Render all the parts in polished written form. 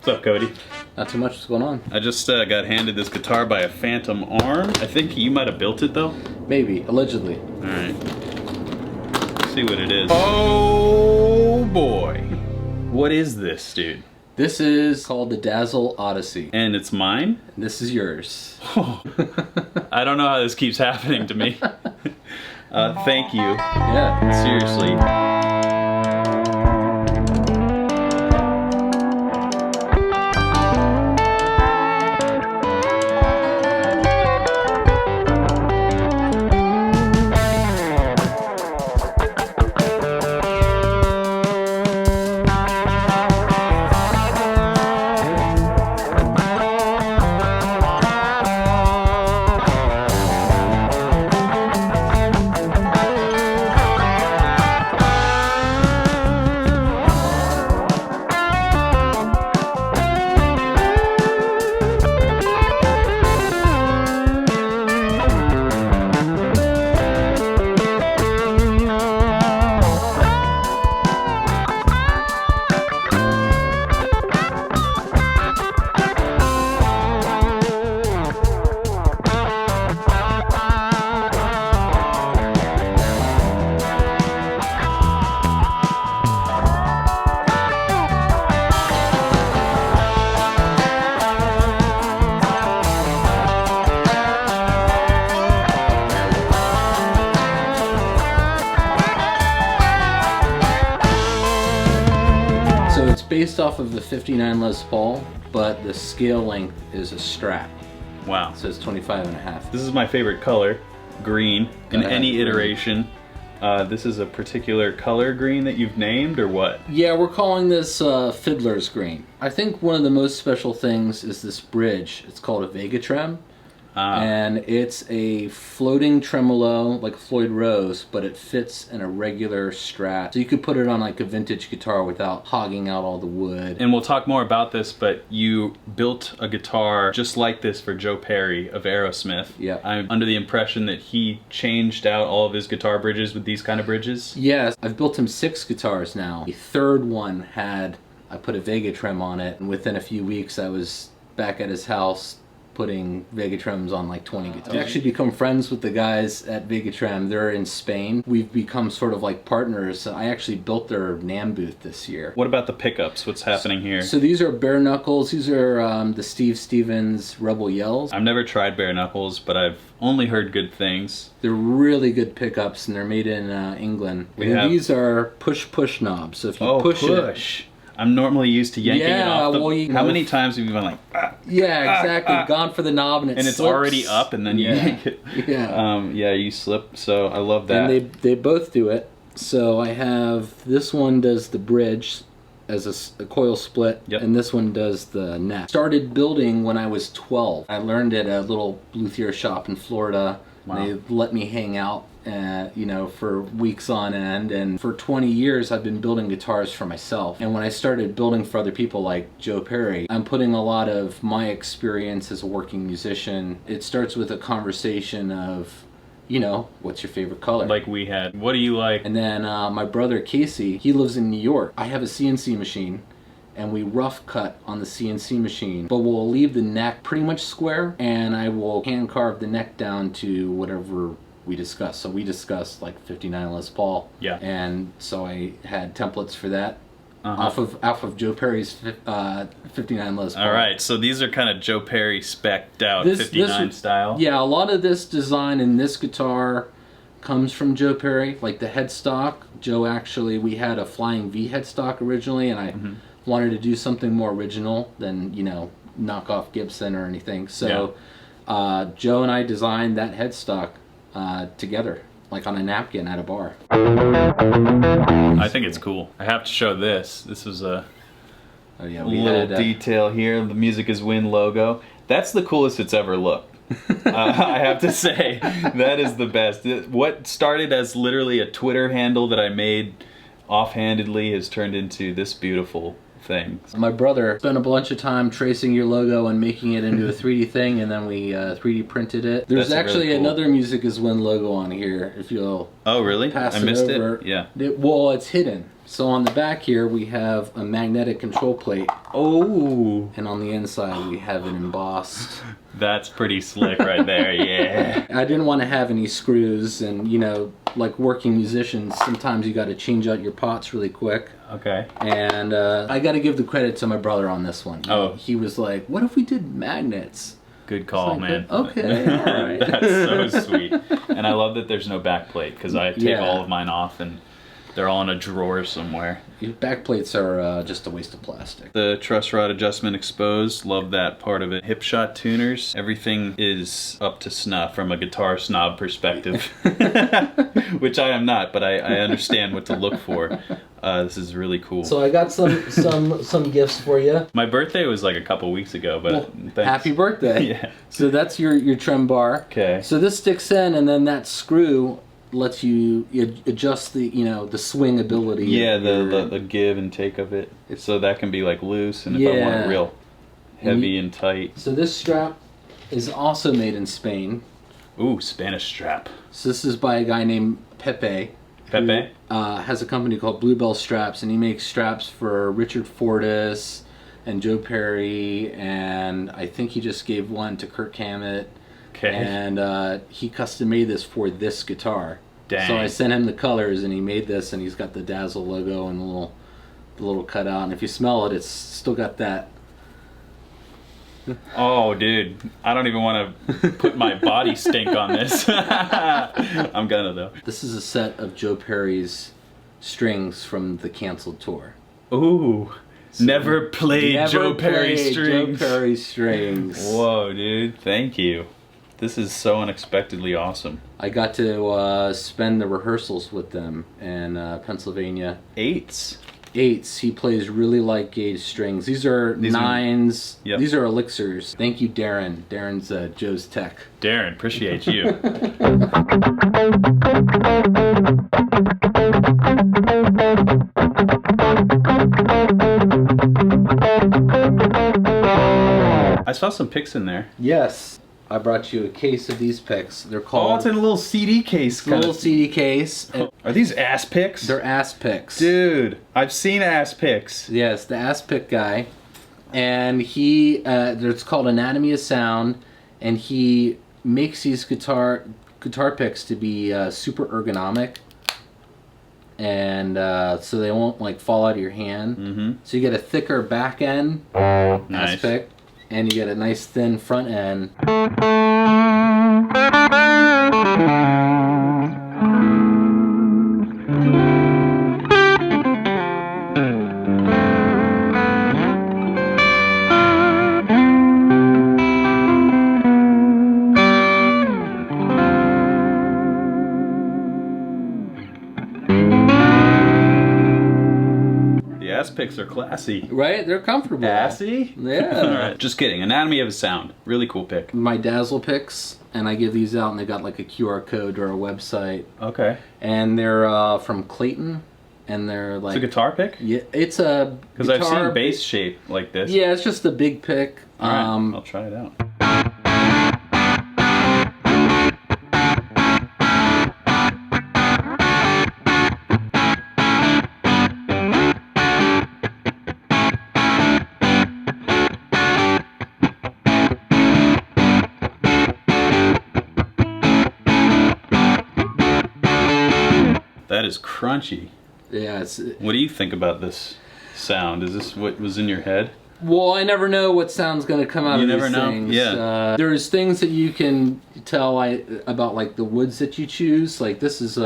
What's up, Cody? Not too much. What's going on? I just got handed this guitar by a phantom arm. I think you might have built it, though. Maybe, allegedly. All right. Let's see what it is. Oh, boy. What is this, dude? This is called the Dazzle Odyssey. And it's mine? And this is yours. I don't know how this keeps happening to me. Thank you. Yeah. Seriously. Based off of the 59 Les Paul, but the scale length is a Strat. Wow. So it's 25.5. This is my favorite color, green, in any iteration. This is a particular color green that you've named, or what? Yeah, we're calling this Fiddler's Green. I think one of the most special things is this bridge. It's called a Vega Trem. And it's a floating tremolo like a Floyd Rose, but it fits in a regular Strat. So you could put it on like a vintage guitar without hogging out all the wood. And we'll talk more about this, but you built a guitar just like this for Joe Perry of Aerosmith. Yeah. I'm under the impression that he changed out all of his guitar bridges with these kind of bridges. Yes, I've built him 6 guitars now. The third one I put a Vega Trem on it, and within a few weeks I was back at his house putting Vega Trems on like 20 guitars. I've actually become friends with the guys at Vega Trem. They're in Spain. We've become sort of like partners. I actually built their NAMM booth this year. What about the pickups? What's happening here? So these are bare knuckles. These are the Steve Stevens Rebel Yells. I've never tried bare knuckles, but I've only heard good things. They're really good pickups, and they're made in England. These are push knobs. So if you push it, I'm normally used to yanking it off the... well, How many times have you been like... Yeah, exactly. Gone for the knob and it it's slips. Already up, and then you yank it. Yeah. Yeah, you slip, so I love that. And they both do it. So I have... This one does the bridge as a coil split, and this one does the neck. Started building when I was 12. I learned at a little luthier shop in Florida. Wow. They let me hang out for weeks on end, and for 20 years I've been building guitars for myself. And when I started building for other people like Joe Perry, I'm putting a lot of my experience as a working musician. It starts with a conversation of, what's your favorite color? Like we had. What do you like? And then my brother Casey, he lives in New York. I have a CNC machine, and we rough cut on the CNC machine, but we'll leave the neck pretty much square, and I will hand carve the neck down to whatever we discussed. So we discussed like 59 Les Paul. Yeah. And so I had templates for that off of Joe Perry's 59 Les Paul. All right, so these are kind of Joe Perry spec'd out 59 style. Yeah, a lot of this design in this guitar comes from Joe Perry, like the headstock. Joe actually, we had a Flying V headstock originally, and I wanted to do something more original than, knock off Gibson or anything. So Joe and I designed that headstock together, like on a napkin at a bar. I think it's cool. I have to show this. This was a little detail here. The Music Is Win logo. That's the coolest it's ever looked. I have to say, that is the best. What started as literally a Twitter handle that I made offhandedly has turned into this beautiful thing. My brother spent a bunch of time tracing your logo and making it into a 3D thing, and then we 3D printed it. There's actually really cool another Music Is Win logo on here, if you'll really? pass I missed over. it? Yeah. Well, it's hidden. So on the back here we have a magnetic control plate. Oh. And on the inside we have it embossed. That's pretty slick right there, yeah. I didn't want to have any screws, and you know, like working musicians, sometimes you got to change out your pots really quick. Okay. And I got to give the credit to my brother on this one. Oh. He was like, what if we did magnets? Good call, like, man. Okay, all right. That's so sweet. And I love that there's no back plate, because I take all of mine off and they're all in a drawer somewhere. Back plates are just a waste of plastic. The truss rod adjustment exposed, love that part of it. Hip shot tuners, everything is up to snuff from a guitar snob perspective. Which I am not, but I understand what to look for. This is really cool. So I got some gifts for you. My birthday was like a couple weeks ago, but thanks. Happy birthday. Yeah. So that's your trem bar. Okay. So this sticks in, and then that screw lets you adjust the the swing ability. Yeah, the give and take of it. So that can be like loose, and if I want it real heavy and tight. So this strap is also made in Spain. Ooh, Spanish strap. So this is by a guy named Pepe. Pepe? Who, has a company called Bluebell Straps, and he makes straps for Richard Fortus and Joe Perry, and I think he just gave one to Kirk Hammett. Okay. And he custom made this for this guitar. Dang. So I sent him the colors, and he made this, and he's got the Dazzle logo and the little cutout. And if you smell it, it's still got that. Oh, dude, I don't even want to put my body stink on this. I'm gonna though. This is a set of Joe Perry's strings from the canceled tour. Ooh. So never played Joe Perry strings. Joe Perry strings. Whoa, dude, thank you. This is so unexpectedly awesome. I got to spend the rehearsals with them in Pennsylvania. Eights. He plays really light gauge strings. These are nines. Yep. These are elixirs. Thank you, Darren. Darren's Joe's tech. Darren, appreciate you. I saw some picks in there. Yes. I brought you a case of these picks. They're called... Oh, it's in a little CD case. It's a little CD case. Are these ass picks? They're ass picks. Dude, I've seen ass picks. Yes, the ass pick guy. And he, it's called Anatomy of Sound, and he makes these guitar picks to be super ergonomic. And so they won't like fall out of your hand. Mm-hmm. So you get a thicker back end ass pick. And you get a nice thin front end. Picks are classy. Right? They're comfortable. Assy? Yeah. All right. Just kidding. Anatomy of a Sound. Really cool pick. My Dazzle picks, and I give these out, and they got like a QR code or a website. Okay. And they're from Clayton, and they're like... It's a guitar pick? Yeah, it's a because I've seen bass shape like this. Yeah, it's just a big pick. All right. I'll try it out. That is crunchy. Yeah. What do you think about this sound? Is this what was in your head? Well, I never know what sound's going to come out of these things. You never know? Yeah. There's things that you can tell about like the woods that you choose. Like this is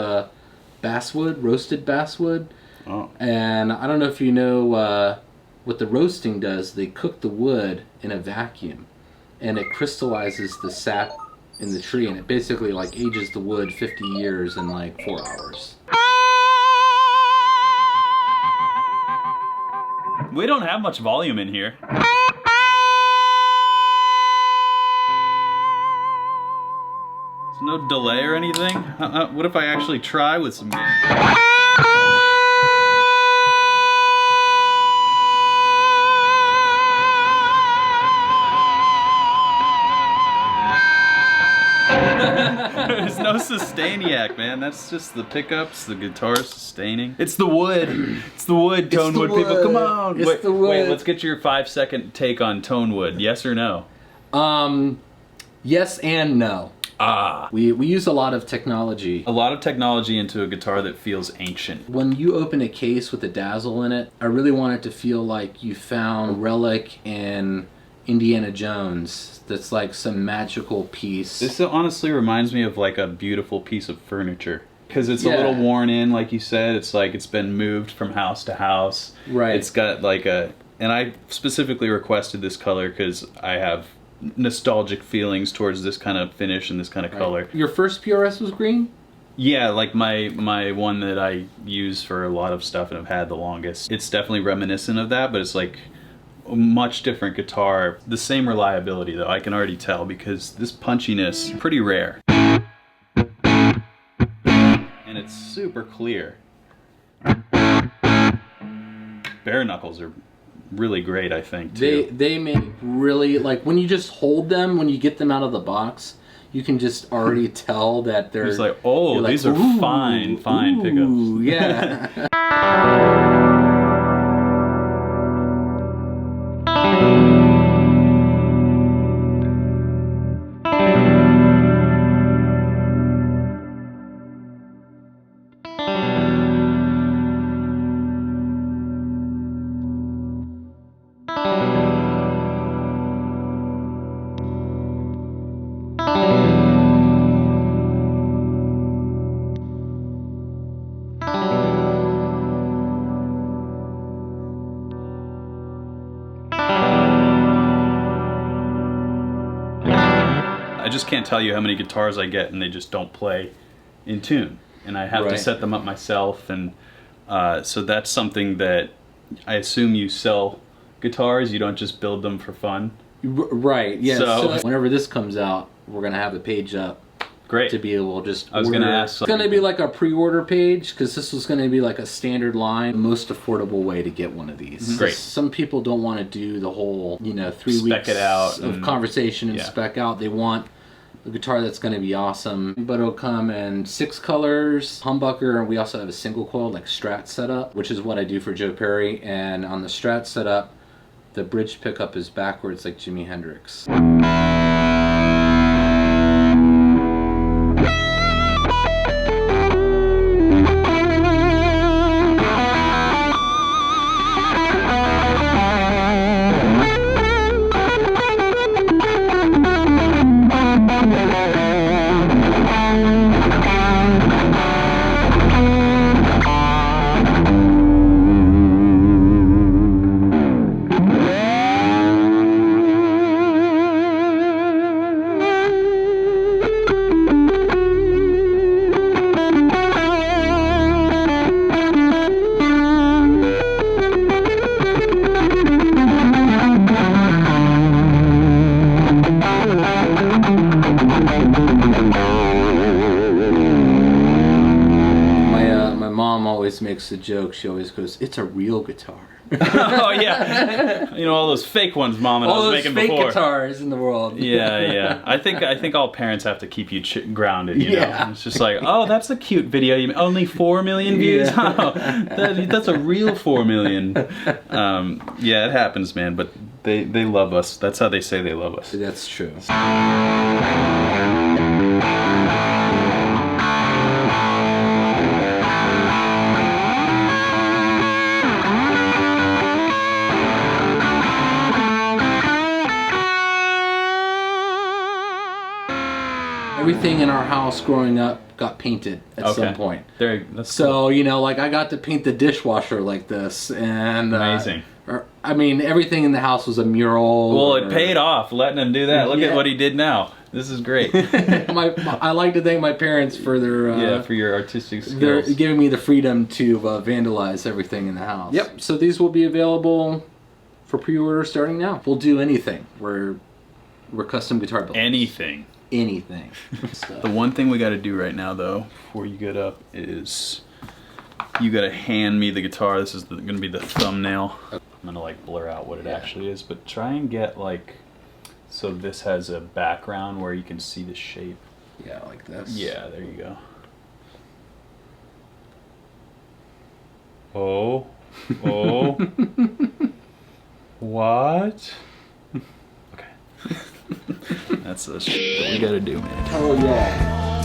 basswood, roasted basswood. Oh. And I don't know if you know what the roasting does. They cook the wood in a vacuum, and it crystallizes the sap in the tree, and it basically like ages the wood 50 years in like 4 hours. We don't have much volume in here. There's no delay or anything. What if I actually try with some gain? There's no Sustainiac, man. That's just the pickups, the guitar sustaining. It's the wood. It's the wood, tone wood people. Come on. It's the wood. Wait, let's get your 5-second take on tone wood. Yes or no? Yes and no. We use a lot of technology. A lot of technology into a guitar that feels ancient. When you open a case with a dazzle in it, I really want it to feel like you found a relic in Indiana Jones. That's like some magical piece. This honestly reminds me of like a beautiful piece of furniture. Because it's a little worn in, like you said. It's like it's been moved from house to house. Right. It's got like a... And I specifically requested this color because I have nostalgic feelings towards this kind of finish and this kind of color. Your first PRS was green? Yeah, like my one that I use for a lot of stuff and have had the longest. It's definitely reminiscent of that, but it's like a much different guitar. The same reliability though, I can already tell, because this punchiness is pretty rare. And it's super clear. Bare knuckles are really great, I think, too. They make really, like, when you just hold them, when you get them out of the box, you can just already tell that they're... It's like, oh, these are fine pickups. Yeah. I just can't tell you how many guitars I get and they just don't play in tune. And I have to set them up myself, and so that's something that I assume you sell guitars, you don't just build them for fun. Right, yeah. So whenever this comes out, we're going to have a page up. Great. To be able to just I was going to ask. It's going to be like a pre-order page, because this was going to be like a standard line. The most affordable way to get one of these. Great. Some people don't want to do the whole, 3 weeks it out of conversation and spec out. They want a guitar that's going to be awesome. But it'll come in 6 colors, humbucker, and we also have a single coil like Strat setup, which is what I do for Joe Perry. And on the Strat setup, the bridge pickup is backwards like Jimi Hendrix. Makes a joke. She always goes, "It's a real guitar." Oh yeah, all those fake ones Mom and I was making before. All those fake guitars in the world. Yeah. I think all parents have to keep you grounded. You know, it's just like, oh, that's a cute video. Only 4 million views. Yeah. Oh, that's a real 4 million. Yeah, it happens, man. But they love us. That's how they say they love us. That's true. Everything in our house growing up got painted at some point. That's so cool. Like I got to paint the dishwasher like this, and amazing. Everything in the house was a mural. Well, it paid off letting him do that. Look at what he did now. This is great. I like to thank my parents for their for your artistic skills. They're giving me the freedom to vandalize everything in the house. Yep. So these will be available for pre-order starting now. We'll do anything. We're custom guitar builders. Anything. The one thing we got to do right now, though, before you get up, is you got to hand me the guitar. This is going to be the thumbnail. I'm going to like blur out what it actually is, but try and get like, so this has a background where you can see the shape. Yeah, like this. Yeah, there you go. Oh. Oh. What? Okay. That's the shit that we gotta do, man. Oh yeah.